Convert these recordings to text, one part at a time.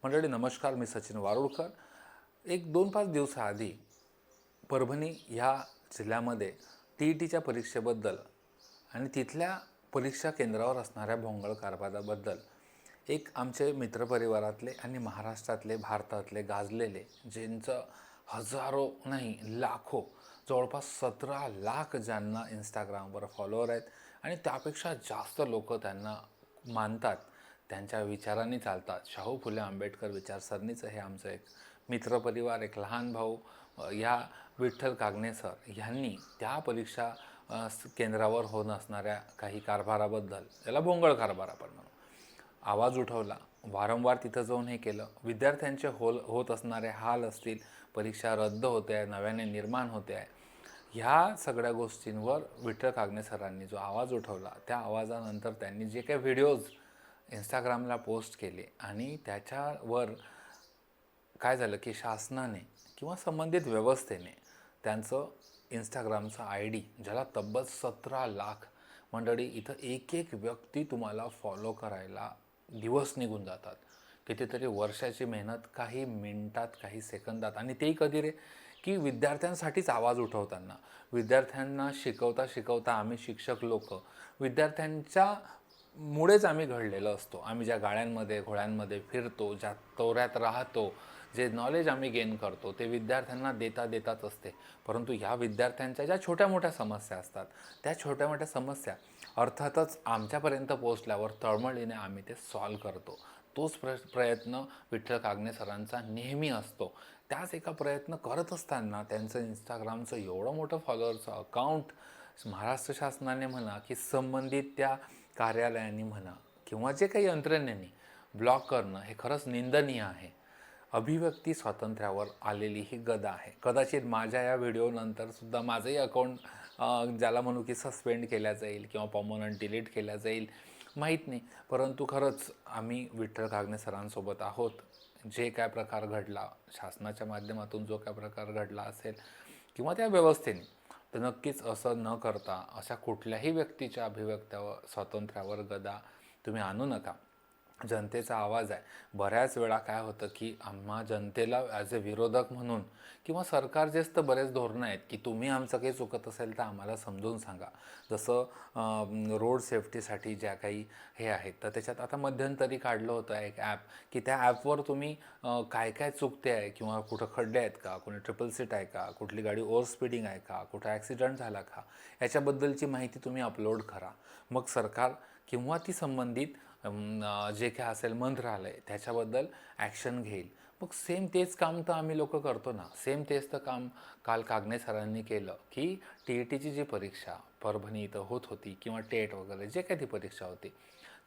मंडळी नमस्कार, मी सचिन वारुळकर। एक 2-5 दिवसाआधी परभणी ह्या जिल्ह्यामध्ये टी-ई-टीच्या परीक्षेबद्दल आणि तिथल्या परीक्षा केंद्रावर असणाऱ्या भोंगळ कारभाराबद्दल एक आमचे मित्रपरिवारातले आणि महाराष्ट्रातले, भारतातले गाजलेले, ज्यांचं हजारो नाही लाखो, जवळपास 17 लाख ज्यांना इंस्टाग्रामवर फॉलोअर आहेत आणि त्यापेक्षा जास्त लोक त्यांना मानतात, त्यांच्या विचारांनी चालतात, शाहू फुले आंबेडकर विचारसरणीचं हे आमचं एक मित्रपरिवार, एक लहान भाऊ या विठ्ठल कागणे सर यांनी त्या परीक्षा केंद्रावर होत असणाऱ्या काही कारभाराबद्दल, याला भोंगळ कारभार आपण म्हणू, आवाज उठवला, वारंवार तिथं जाऊन हे केलं। विद्यार्थ्यांचे होत असणारे हाल असतील, परीक्षा रद्द होते आहे, नव्याने निर्माण होते आहे, ह्या सगळ्या गोष्टींवर विठ्ठल कागणे सरांनी जो आवाज उठवला, त्या आवाजानंतर त्यांनी जे काही व्हिडिओज इंस्टाग्रामला पोस्ट केले आणि त्याच्यावर काय झालं की शासनाने किंवा संबंधित व्यवस्थेने त्यांचं इंस्टाग्रामचा ID, ज्याला तब्बल 17 लाख मंडळी, इथं एक व्यक्ती तुम्हाला फॉलो करायला दिवस निघून जातात, कितीतरी वर्षाची मेहनत काही मिनिटात, काही सेकंदात, आणि तेही कधी रे की विद्यार्थ्यांसाठीच आवाज उठवताना, विद्यार्थ्यांना शिकवता आम्ही शिक्षक लोक विद्यार्थ्यांच्या मुळेच आम्ही घडलेलो असतो। आम्ही ज्या गाड्यांमध्ये घोड्यांमध्ये फिरतो, ज्या तोऱ्यात राहतो, जे नॉलेज आम्ही गेन करतो ते विद्यार्थ्यांना देताच असते, परंतु ह्या विद्यार्थ्यांच्या ज्या छोट्या मोठ्या समस्या असतात, त्या छोट्या मोठ्या समस्या अर्थातच आमच्यापर्यंत पोहोचल्यावर तळमळीने आम्ही ते सॉल्व करतो। तोच प्रयत्न विठ्ठल कागणे सरांचा नेहमी असतो। त्याच एका प्रयत्न करत असताना त्यांचं इंस्टाग्रामचं एवढं मोठं फॉलोअरचं अकाउंट महाराष्ट्र शासनाने म्हणा की संबंधित त्या कार्यालयांनी म्हणा किंवा जे काही यंत्रणेने ब्लॉक करणं हे खरंच निंदनीय आहे। अभिव्यक्ती स्वातंत्र्यावर आलेली ही गदा आहे। कदाचित माझ्या या व्हिडिओनंतर सुद्धा माझंही अकाउंट ज्याला म्हणू की सस्पेंड केल्या जाईल किंवा परमनंट डिलीट केल्या जाईल, माहीत नाही, परंतु खरंच आम्ही विठ्ठल कागणे सरांसोबत आहोत। जे काय प्रकार घडला, शासनाच्या माध्यमातून जो काय प्रकार घडला असेल किंवा त्या व्यवस्थेने, तर नक्कीच असं न करता अशा कुठल्याही व्यक्तीच्या अभिव्यक्त्यावर स्वातंत्र्यावर गदा तुम्ही आणू नका। जनतेचा आवाज आहे। बऱ्याच वेळा काय होतं की आम्हा जनतेला ॲज अ विरोधक म्हणून किंवा सरकारचेच तर बरेच धोरणं आहेत की तुम्ही आमचं काही चुकत असेल तर आम्हाला समजून सांगा। जसं रोड सेफ्टीसाठी ज्या काही हे आहेत, तर त्याच्यात आता मध्यंतरी काढलं होतं एक ॲप की त्या ॲपवर तुम्ही काय काय चुकते आहे किंवा कुठं खड्डे आहेत का, कोणी ट्रिपल सीट आहे का, कुठली गाडी ओव्हर स्पीडिंग आहे का, कुठं ॲक्सिडेंट झाला का, याच्याबद्दलची माहिती तुम्ही अपलोड करा। मग सरकार किंवा ती संबंधित जे काय असेल मंत्रालय त्याच्याबद्दल ॲक्शन घेईल। मग सेम तेच काम तर आम्ही लोक करतो ना, सेम तेच तर काम काल कागणे सरांनी केलं की टी-ई-टीची जी परीक्षा परभणी इथं होत होती किंवा टेट वगैरे जे काही ती परीक्षा होती,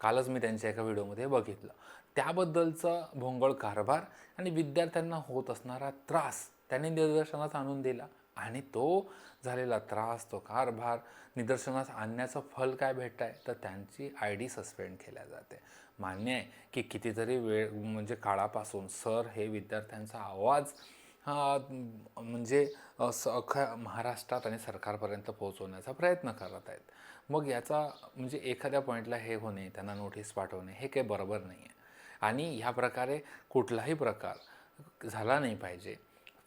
कालच मी त्यांच्या एका व्हिडिओमध्ये बघितलं, त्याबद्दलचा भोंगळ कारभार आणि विद्यार्थ्यांना होत असणारा त्रास त्यांनी निदर्शनास आणून दिला, आणि तो झालेला त्रास, तो कारभार निदर्शनास आणण्याचं फल काय भेटत आहे, तर त्यांची ID सस्पेंड केल्या जाते। मान्य आहे की कितीतरी वेळ म्हणजे काळापासून सर हे विद्यार्थ्यांचा आवाज म्हणजे अख्ख्या महाराष्ट्रात आणि सरकारपर्यंत पोहोचवण्याचा प्रयत्न करत आहेत। मग याचा म्हणजे एखाद्या पॉईंटला हे होणे, त्यांना नोटीस पाठवणे हे काही बरोबर नाही आहे, आणि ह्या प्रकारे कुठलाही प्रकार झाला नाही पाहिजे,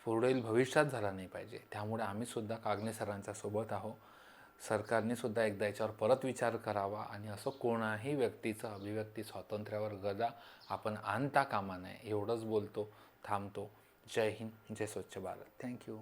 पुढील भविष्यात झाला नाही पाहिजे। त्यामुळे आम्हीसुद्धा कागणे सरांच्या सोबत आहोत। सरकारने सुद्धा एकदा याच्यावर परत विचार करावा आणि असं कोणाही व्यक्तीचं अभिव्यक्ती स्वातंत्र्यावर गदा आपण आणता कामा नये, एवढंच बोलतो, थांबतो। जय हिंद, जय स्वच्छ भारत। थँक्यू।